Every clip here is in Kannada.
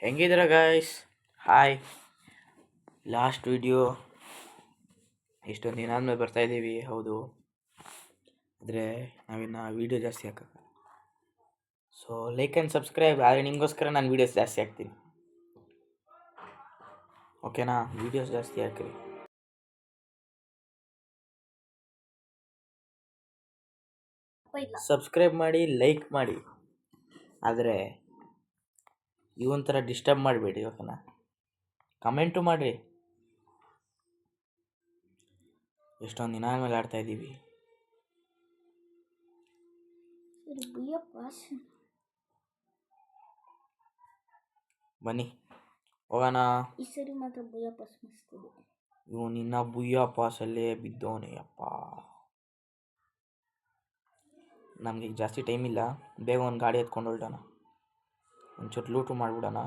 ಹೆಂಗಿದ್ದೀರಾ ಗಾಯ್ಸ್? ಹಾಯ್. ಲಾಸ್ಟ್ ವಿಡಿಯೋ ಇಷ್ಟೊಂದು ದಿನ ಆದಮೇಲೆ ಬರ್ತಾಯಿದ್ದೀವಿ. ಹೌದು, ಆದರೆ ನಾವಿನ್ನು ವೀಡಿಯೋ ಜಾಸ್ತಿ ಹಾಕಕ್ಕೆ, ಸೊ ಲೈಕ್ ಆ್ಯಂಡ್ ಸಬ್ಸ್ಕ್ರೈಬ್. ಆದರೆ ನಿಮಗೋಸ್ಕರ ನಾನು ವೀಡಿಯೋಸ್ ಜಾಸ್ತಿ ಹಾಕ್ತೀನಿ, ಓಕೆನಾ? ವೀಡಿಯೋಸ್ ಜಾಸ್ತಿ ಹಾಕ್ರಿ. ಸಬ್ಸ್ಕ್ರೈಬ್ ಮಾಡಿ, ಲೈಕ್ ಮಾಡಿ, ಆದರೆ ಇವನ್ ಥರ ಡಿಸ್ಟರ್ಬ್ ಮಾಡಬೇಡಿ, ಓಕೆನಾ? ಕಮೆಂಟು ಮಾಡಿರಿ. ಎಷ್ಟೊಂದು ದಿನ ಆದಮೇಲೆ ಆಡ್ತಾಯಿದ್ದೀವಿ. ಬನ್ನಿ ಹೋಗೋಣ. ಈ ಸರಿ ಮಾತ್ರ ಬುಯ್ಯ ಪಾಸ್ ಮಸ್ತಿದೆ. ಇವನು ನಿನ್ನ ಬುಯ್ಯ ಪಾಸಲ್ಲೇ ಬಿದ್ದವನೇ ಅಪ್ಪ. ನಮಗೆ ಜಾಸ್ತಿ ಟೈಮ್ ಇಲ್ಲ, ಬೇಗ ಒಂದು ಗಾಡಿ ಎತ್ಕೊಂಡು ಹೊರಡೋಣ, ಒಂಚೂರು ಲೂಟು ಮಾಡಿಬಿಡೋಣ.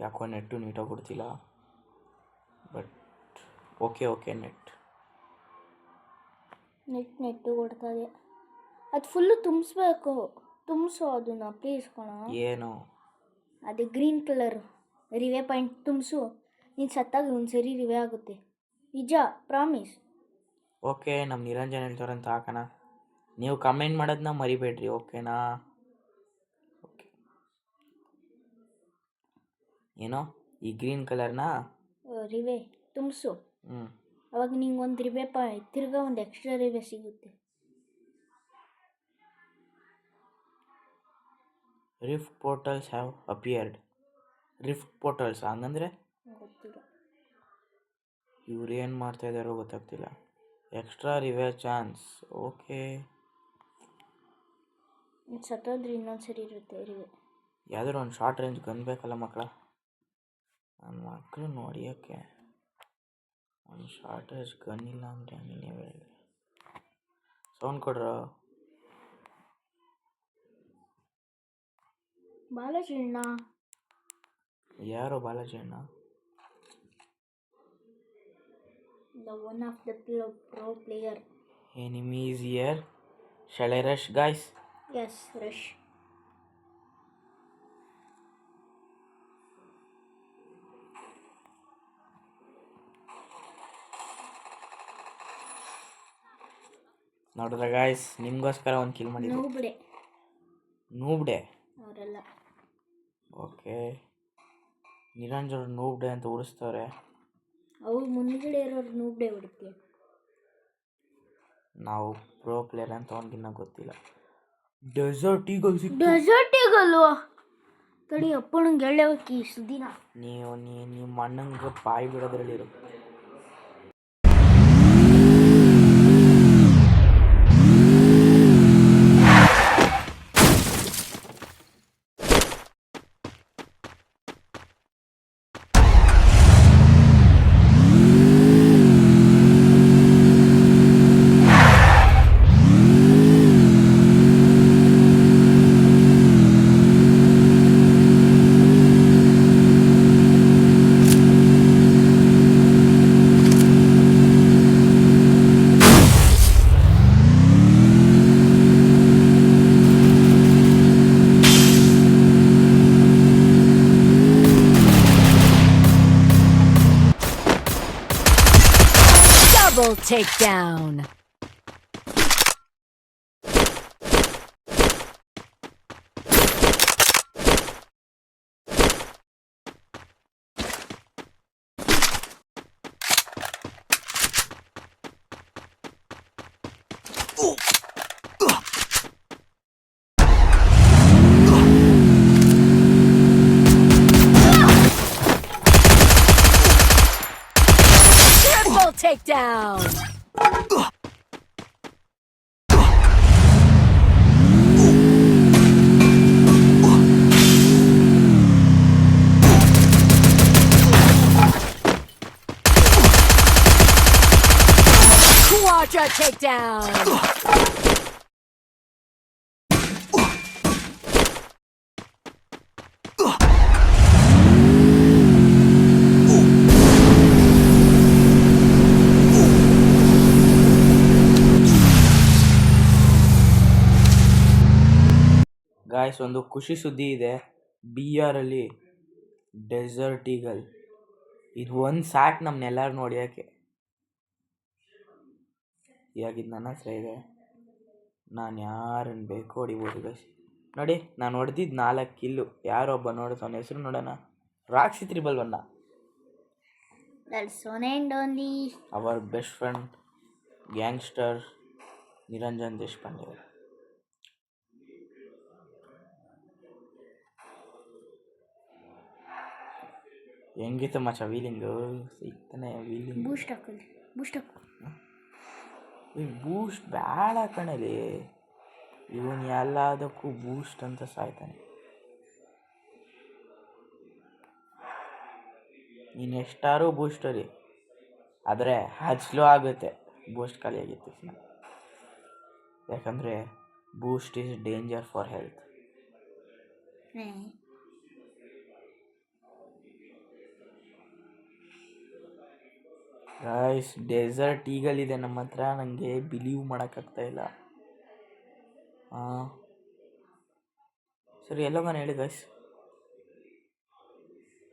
ಯಾಕೋ ನೆಟ್ಟು ನೀಟಾಗಿ ಕೊಡ್ತಿಲ್ಲ, ಬಟ್ ಓಕೆ ನೆಟ್ಟು ಕೊಡ್ತದೆ. ಅದು ಫುಲ್ಲು ತುಂಬಿಸ್ಬೇಕು. ತುಂಬಿಸು ಅದನ್ನ ಪ್ಲೀಸ್ ಕಣ. ಏನು ಅದೇ ಗ್ರೀನ್ ಕಲರ್ ರಿವೆ ಪಾಯಿಂಟ್ ತುಂಬಿಸು. ನೀನು ಸತ್ತಾಗ ಒಂದು ಸರಿ ರಿವೆ ಆಗುತ್ತೆ, ನಿಜ, ಪ್ರಾಮಿಸ್. ಓಕೆ, ನಮ್ಮ ನಿರಂಜನ್ ಹೇಳ್ತಾರಂತ ಹಾಕೋಣ. ನೀವು ಕಮೆಂಟ್ ಮಾಡೋದನ್ನ ಮರಿಬೇಡ್ರಿ, ಓಕೆನಾ? ಓಕೆ, ಏನೋ ಈ ಗ್ರೀನ್ ಕಲರ್ನ ರಿವೆ ತುಂಬಿಸು. ಅವಾಗ ನಿಂಗೆ ಒಂದು ರಿವೆ ತಿರ್ಗಾ ಒಂದು ಎಕ್ಸ್ಟ್ರಾ ರಿವೆ ಸಿಗುತ್ತೆ. Rift portals have appeared. Rift portals ಹಂಗಂದ್ರೆ ಗೊತ್ತಿಲ್ಲ, ಇವ್ರು ಏನು ಮಾಡ್ತಾ ಇದ್ದಾರೋ ಗೊತ್ತಾಗ್ತಿಲ್ಲ. Extra revive chance, okay. ಸತ್ತೋದ್ರೆ ಇನ್ನೊಂದು ಸರಿ ಇರುತ್ತೆ ರಿವೆ. ಯಾವ್ದಾದ್ರು ಒಂದು ಶಾರ್ಟ್ ರೇಂಜ್ ಗನ್ ಬೇಕಲ್ಲ ಮಕ್ಕಳ. ನನ್ನ ಮಕ್ಕಳು ನೋಡಿಯೋಕ್ಕೆ ಒಂದು ಶಾರ್ಟ್ ರೇಂಜ್ ಗನ್ ಇಲ್ಲ ಅಂದರೆ ನೀನೇ ಹೇಳಿ. ಸೌಂಡ್ ಕೊಡ್ರ. ಬಾಲಾಜಿ ಅಣ್ಣ. ಯಾರೋ ಬಾಲಾಜಿ ಅಣ್ಣ? The one of the pro player. Enemy is here. Shall I rush, guys? Yes, rush. ನೋಡಿದ್ರ ಗಾಯ್ಸ್, ನಿಮಗೋಸ್ಕರ ಒಂದು ಕಿಲ್ ಮಾಡಿದ್ದೆ. ನೂಬ್ಡೆ ಅವರೆಲ್ಲ. ಓಕೆ, ನಿರಂಜನ್ ನೂಬ್ಡೆ ಅಂತ ಉಳಿಸ್ತವ್ರೆ. ಅವ್ರು ಮುಂದ್ಗಡೆ ಇರೋರು ನೂಬ್ಡೆ ಹೊಡಿತೀವಿ ನಾವು. ಪ್ರೋ ಪ್ಲೇಯರ್ ಅಂತ ಅವ್ನಿಗಿನ್ನ ಗೊತ್ತಿಲ್ಲ. ಡೆಸರ್ಟ್ ಈಗಲ್ ತಡಿ ಅಪ್ಪ, ನಂಗೆ ಎಳ್ಳೆ ಹೋಗಿ ಸುದ್ದಿನ. ನಿಮ್ಮ ಅಣ್ಣಂಗೆ ಬಾಯಿ ಬಿಡೋದ್ರಲ್ಲಿರು. Double takedown. Triple takedown. Quadra takedown. Guys, ಒಂದು ಖುಷಿ ಸುದ್ದಿ ಇದೆ. BRಲ್ಲಿ ಡೆಸರ್ಟ್ ಈಗಲ್ ಇದು ಒಂದು ಸಾಕು ನಮ್ಮನ್ನೆಲ್ಲರೂ ನೋಡ್ಯೋಕ್ಕೆ. ಇವಾಗಿದ್ದು ನನ್ನ ಹತ್ರ ಇದೆ, ನಾನು ಯಾರನ್ನು ಬೇಕು ಹೊಡಿಬೋದು ಗೈಸ್. ನೋಡಿ, ನಾನು ಹೊಡೆದಿದ್ದು 4 ಕಿಲ್ಲು. ಯಾರೊಬ್ಬ ನೋಡೋದು ಅವನ ಹೆಸರು ನೋಡೋಣ. ರಾಕ್ಷಿ 311. That's one and only. Hour best friend gangster Niranjan Deshpande. ಹೆಂಗಿತ್ತು ಮಚ್ಚ ವೀಲಿಂಗು? ಸಿಗ್ತಾನೆ ವೀಲಿಂಗ್. ಬೂಸ್ಟ್ ಹಾಕಲಿ, ಬೂಸ್ಟ್ ಹಾಕು. ಬೂಸ್ಟ್ ಬೇಡ ಕಣಲಿ, ಇವನು ಎಲ್ಲದಕ್ಕೂ ಬೂಸ್ಟ್ ಅಂತ ಸಾಯ್ತಾನೆ. ನೀನು ಎಷ್ಟಾರು ಬೂಸ್ಟರಿ, ಆದರೆ ಅದು ಸ್ಲೋ ಆಗುತ್ತೆ ಬೂಸ್ಟ್ ಖಾಲಿ ಆಗಿದ್ದ ತಕ್ಷಣ. ಯಾಕಂದರೆ boost is danger for health. Guys, desert eagle ಇದೆ ನಮ್ಮ ಹತ್ರ. ನನಗೆ ಬಿಲೀವ್ ಮಾಡೋಕ್ಕಾಗ್ತಾಯಿಲ್ಲ. ಸರಿ, ಎಲ್ಲೋಗೋಣ ಹೇಳಿ ಗೈಸ್,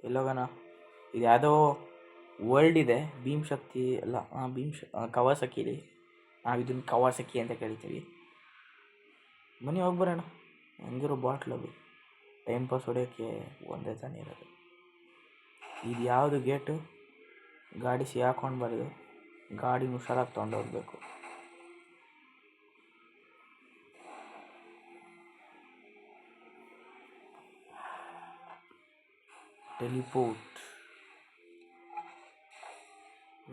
ಎಲ್ಲೋಗೋಣ? ಇದು ಯಾವುದೋ ವರ್ಲ್ಡ್ ಇದೆ, ಭೀಮಶಕ್ತಿ ಅಲ್ಲ, ಕವಾಸಕಿಲಿ. ನಾವು ಇದನ್ನು ಕವಾಸಕಿ ಅಂತ ಕರಿತೀವಿ. ಬನ್ನಿ ಹೋಗಿ ಬರೋಣ. ಹೆಂಗಿರೋ ಬಾಟ್ಲಲ್ಲಿ ಟೈಮ್ ಪಾಸ್ ಹೊಡೆಯೋಕ್ಕೆ ಒಂದೇ ತಾನೇ ಇರೋದು. ಇದು ಯಾವುದು ಗೇಟು? ಗಾಡಿ ಸಿಗಾಕೊಂಡ್ಬಾರ್ದು, ಗಾಡಿ ಹುಷಾರಾಗಿ ತೊಗೊಂಡೋಗ್ಬೇಕು. Teleport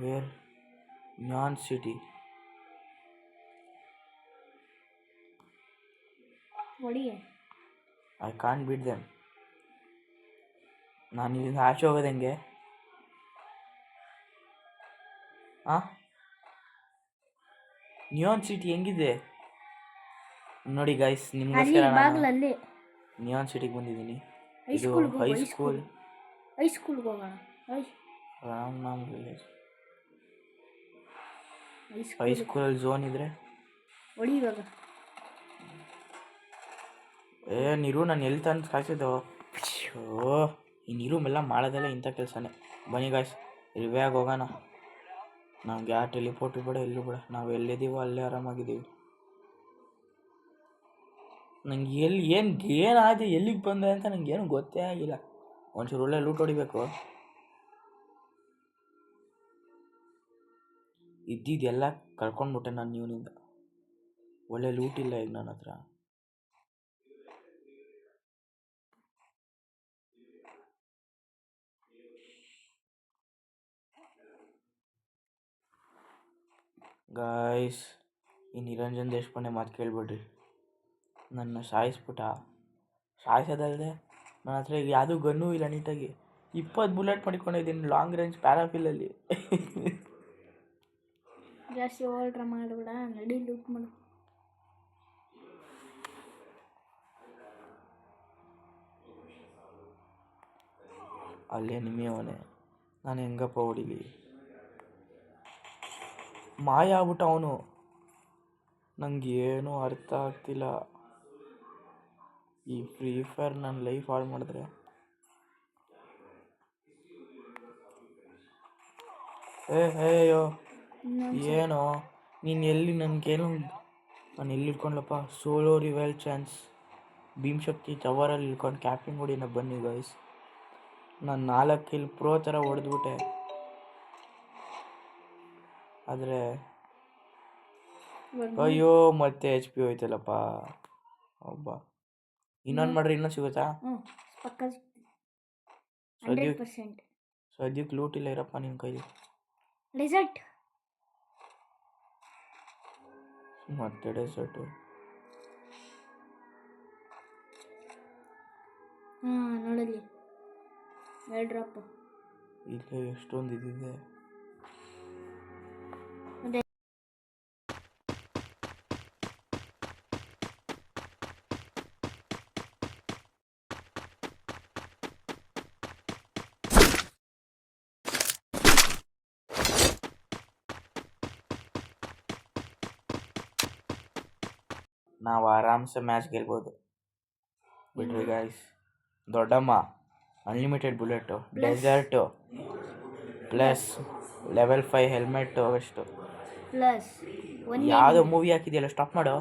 where? ನ್ಯಾನ್ city. I can't beat them. ನಾನು ಇಲ್ಲಿಂದ ಆಚೆ ಹೋಗೋದು ಹೆಂಗೆ? ನಿಯಾನ್ ಸಿಟಿ ಹೆಂಗಿದೆ ನೋಡಿ ಗೈಸ್, ನಿಮ್ಗೋಸ್ಕರ ನಿಯಾನ್ ಸಿಟಿಗೆ ಬಂದಿದ್ದೀನಿ. ಇದು ಹೈಸ್ಕೂಲ್ಗೆ ಹೋಗೋಣ. ರಾಮನಾಮ್ ವಿಲೇಜ್. ಹೈಸ್ಕೂಲಲ್ಲಿ ಝೋನ್ ಇದ್ರೆ ಹೊಡಿ ಇವಾಗ. ನೀರು ನಾನು ಎಲ್ಲಿ ತಂದು ಸಾಯಿಸಿದ್ದು? ಈ ನೀರು ಎಲ್ಲ ಮಾಡೋದೆಲ್ಲ ಇಂಥ ಕೆಲಸನೇ. ಬನ್ನಿ ಗಾಯ್ಸ್, ರಿವ್ಯಾಗ್ ಹೋಗೋಣ. ನಮ್ಗೆ ಯಾವ ಟೆಲಿಪೋರ್ಟ್ ಬೇಡ, ಎಲ್ಲೂ ಬೇಡ. ನಾವು ಎಲ್ಲಿದ್ದೀವೋ ಅಲ್ಲೇ ಆರಾಮಾಗಿದ್ದೀವಿ. ನಂಗೆ ಏನಾಗಿದೆ, ಎಲ್ಲಿಗೆ ಬಂದೆ ಅಂತ ನನಗೇನು ಗೊತ್ತೇ ಆಗಿಲ್ಲ. ಒಂಚೂರು ಒಳ್ಳೆ ಲೂಟ್ ಹೊಡಿಬೇಕು. ಇದ್ದಿದ್ದೆಲ್ಲ ಕಳ್ಕೊಂಡ್ಬಿಟ್ಟೆ ನಾನು ಇವನಿಂದ. ಒಳ್ಳೆ ಲೂಟ್ ಇಲ್ಲ ಈಗ ನನ್ನ ಹತ್ರ. ಗಾಯ್ಸ್, ಈ ನಿರಂಜನ್ ದೇಶಪಾಂಡೆ ಮಾತು ಕೇಳ್ಬಿಡ್ರಿ. ನನ್ನ ಸಾಯಿಸೋದಲ್ಲದೆ ನನ್ನ ಹತ್ರ ಈಗ ಯಾವುದೂ ಗನ್ನೂ ಇಲ್ಲ. ನೀಟಾಗಿ 20 ಬುಲೆಟ್ ಮಾಡಿಕೊಂಡಿದ್ದೀನಿ ಲಾಂಗ್ ರೇಂಜ್ ಪ್ಯಾರಾಫಿಲಲ್ಲಿ. ಜಾಸ್ತಿ ಓಲ್ಡ್ರ ಮಾಡಬೇಡ, ನಡಿ ಲೂಟ್ ಮಾಡು. ಅಲ್ಲೇ ನಿಮಿಯವನೇ, ನಾನು ಹೆಂಗಪ್ಪ ಹೊಡಿಲಿ? ಮಾಯ ಆಗ್ಬಿಟ್ಟ ಅವನು. ನನಗೇನು ಅರ್ಥ ಆಗ್ತಿಲ್ಲ. ಈ ಫ್ರೀ ಫೈರ್ ನನ್ನ ಲೈಫ್ ಹಾಳು ಮಾಡಿದ್ರೆ. ಅಯ್ಯೋ ಏನೋ ನೀನು ಎಲ್ಲಿ? ನನಗೇನು, ನಾನು ಎಲ್ಲಿ ಇಟ್ಕೊಂಡ್ಲಪ್ಪ? Solo ರಿವೈಲ್ chance. ಭೀಮಶಕ್ತಿ ಟವರಲ್ಲಿ ಇಳ್ಕೊಂಡು ಕ್ಯಾಪ್ಟಿಂಗ್ ಹೊಡಿನ. ಬನ್ನಿ ಗೈಸ್, ನಾನು 4 ಕಿಲ್ ಪ್ರೋ ಥರ ಹೊಡೆದ್ಬಿಟ್ಟೆ. ಆದರೆ ಅಯ್ಯೋ ಮತ್ತೆ HP ಹೋಯ್ತಲ್ಲಪ್ಪ. ಒಬ್ಬ ಇನ್ನೊಂದು ಮಾಡ್ರಿ, ಇನ್ನೊಂದು ಸಿಗುತ್ತಾ? ಸದ್ಯಕ್ಕೆ ಲೂಟ್ ಇಲ್ಲ ಇರಪ್ಪ ನಿನ್ನ ಕೈಲಿ. ಡೆಸರ್ಟ್ ಮತ್ತೆ ಡೆಸರ್ಟು. ನೋಡಲಿ 2 ಡ್ರಾಪ್ ಇಲ್ಲೇ ಎಷ್ಟೊಂದು ಇದಿದೆ. ನಾವು ಆರಾಮ್ಸೆ ಮ್ಯಾಚ್ ಗೆಲ್ಬೋದು. ಬಿಡ್ರಿ ಗಾಯ್ಸ್. ದೊಡ್ಡಮ್ಮ unlimited bullet, desert plus level 5 helmet ಅಷ್ಟು. ಪ್ಲಸ್ ಒಂದು ಯಾವುದೋ ಮೂವಿ ಹಾಕಿದೆಯಲ್ಲ, ಸ್ಟಾಪ್ ಮಾಡು.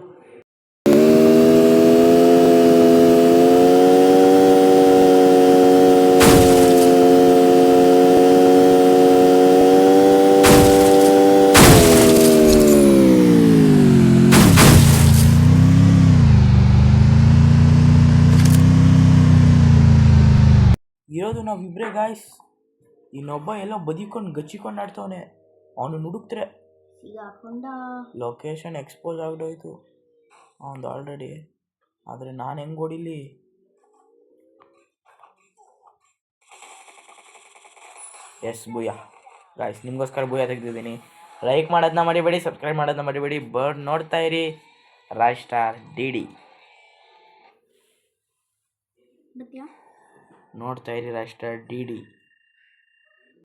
ಇರೋದು ನಾವಿಬ್ಬರೇ ಗಾಯ್ಸ್. ಇನ್ನೊಬ್ಬ ಎಲ್ಲೋ ಬದಿಕೊಂಡು ಗಚ್ಚಿಕೊಂಡು ಆಡ್ತವನೆ. ಅವನು ಹುಡುಕ್ತಾರೆ. ಸಿಗಾಕೊಂಡ. ಲೊಕೇಶನ್ ಎಕ್ಸ್ಪೋಸ್ ಆಗ್ದೋಯ್ತು ಅವನು ಆಲ್ರೆಡಿ. ಆದರೆ ನಾನು ಹೆಂಗೆ ಹೊಡಿಲಿ? ಎಸ್ ಬುಯ್ಯ ಗಾಯ್ಸ್, ನಿಮಗೋಸ್ಕರ ಬುಯ್ಯ ತೆಗೆದಿದ್ದೀನಿ. ಲೈಕ್ ಮಾಡೋದನ್ನ ಮರಿಬೇಡಿ, ಸಬ್ಸ್ಕ್ರೈಬ್ ಮಾಡೋದನ್ನ ಮರಿಬೇಡಿ. ನೋಡ್ತಾ ಇರಿ ರಾಜ್ ಸ್ಟಾರ್ DD. ಗೊತ್ತಾ? ನೋಡ್ತಾ ಇರಿ ರಾಜ್ ಸ್ಟಾರ್ DD.